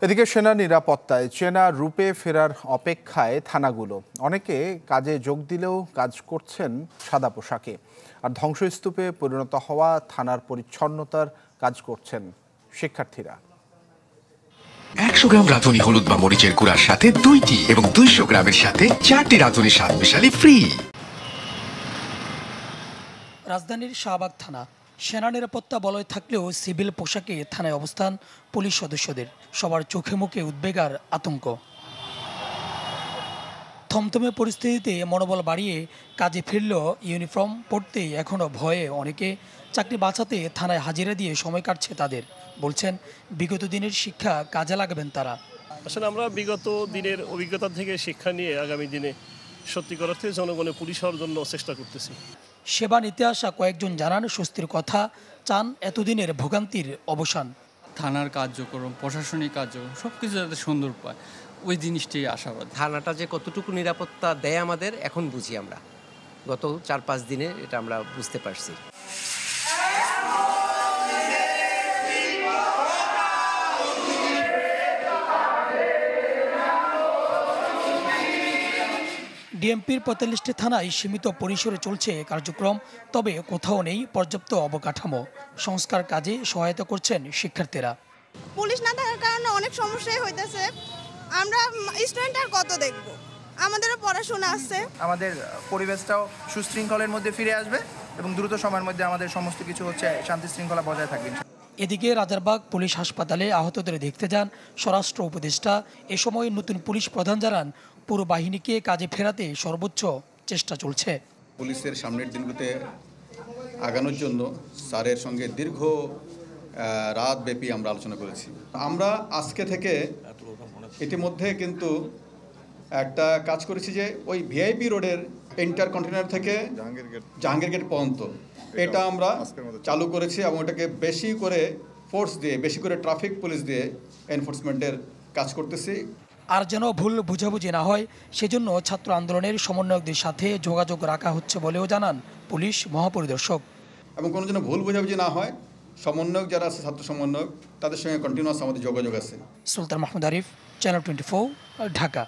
এদিকে সেনা নিরাপত্তায় চেনা রূপে ফেরার অপেক্ষায় থানাগুলো। অনেকে কাজে যোগ দিলেও কাজ করছেন সাদা পোশাকে, আর ধ্বংসস্তূপে পরিণত হওয়া থানার পরিচ্ছন্নতার কাজ করছেন শিক্ষার্থীরা। 100 গ্রাম রাঁধুনি হলুদ বা মরিচের গুঁড়ার সাথে 2টি এবং 200 গ্রামের সাথে 4টি রাঁধুনি স্বাদ মিশালি ফ্রি। রাজধানীর শাহবাগ থানা। সেনা নিরাপত্তা বলয় থাকলেও সিভিল পোশাকে থানায় অবস্থান পুলিশ সদস্যদের। সবার চোখে মুখে উদ্বেগ আর আতঙ্ক। থমথমে পরিস্থিতিতে মনোবল বাড়িয়ে কাজে ফিরল ইউনিফর্ম পরতে এখনও ভয়ে অনেকে। চাকরি বাঁচাতে থানায় হাজিরা দিয়ে সময় কাটছে তাদের। বলছেন বিগত দিনের শিক্ষা কাজে লাগাবেন তারা। আসলে আমরা বিগত দিনের অভিজ্ঞতা থেকে শিক্ষা নিয়ে আগামী দিনে সত্যিকার অর্থে জনগণের পুলিশ হওয়ার জন্য চেষ্টা করতেছি। সেবা নিতে আসা কয়েকজন জানান স্বস্তির কথা, চান এতদিনের ভোগান্তির অবসান। থানার কার্যক্রম, প্রশাসনিক কার্যক্রম সবকিছু যাতে সুন্দর পায়, ওই জিনিসটাই আশাবাদ। থানাটা যে কতটুকু নিরাপত্তা দেয় আমাদের এখন বুঝি আমরা। গত 4-5 দিনে এটা আমরা বুঝতে পারছি। ডিএমপির 45টি থানায় সীমিত পরিসরে চলছে কার্যক্রম, তবে কোথাও নেই পর্যাপ্ত অবকাঠামো। সংস্কার কাজে সহায়তা করছেন শিক্ষার্থীরা। পুলিশ না থাকার কারণে অনেক সমস্যাই হইতেছে। আমরা স্টুডেন্ট আর কত দেখব, আমাদেরও পড়াশোনা আছে। আমাদের পরিবেশটাও সুশৃঙ্খলের মধ্যে ফিরে আসবে এবং দ্রুত সময়ের মধ্যে আমাদের সমস্ত কিছু শান্তি শৃঙ্খলা বজায় থাকবে। এদিকে রাজারবাগ পুলিশ হাসপাতালে আহতদের দেখতে যান স্বরাষ্ট্র উপদেষ্টা। এ সময় নতুন পুলিশ প্রধান জানান পুরো বাহিনীকে কাজে ফেরাতে সর্বোচ্চ চেষ্টা চলছে। পুলিশের সামনের দিনগুলোতে আগানোর জন্য স্যারের সঙ্গে দীর্ঘ রাতব্যাপী আমরা আলোচনা করেছি। আমরা আজকে থেকে ইতিমধ্যে কিন্তু একটা কাজ করেছি যে ওই ভিআইপি রোডের ইন্টার কন্টেনার থেকে জাহাঙ্গীর গেট পর্যন্ত এটা আমরা চালু করেছি এবং এটাকে বেশি করে ফোর্স দিয়ে, বেশি করে ট্রাফিক পুলিশ দিয়ে এনফোর্সমেন্টের কাজ করতেছি। আর যেন ভুল বোঝাবুঝি না হয় সেজন্য ছাত্র আন্দোলনের সমন্বয়কদের সাথে যোগাযোগ রাখা হচ্ছে বলেও জানান পুলিশ মহাপরিদর্শক। এবং কোনো যেন ভুল বোঝাবুঝি না হয়, সমন্বয়ক যারা আছে, ছাত্র সমন্বয়ক, তাদের সঙ্গে কন্টিনিউয়াস আমাদের যোগাযোগ আছে। সুলতান মাহমুদ আরিফ, চ্যানেল 24, ঢাকা।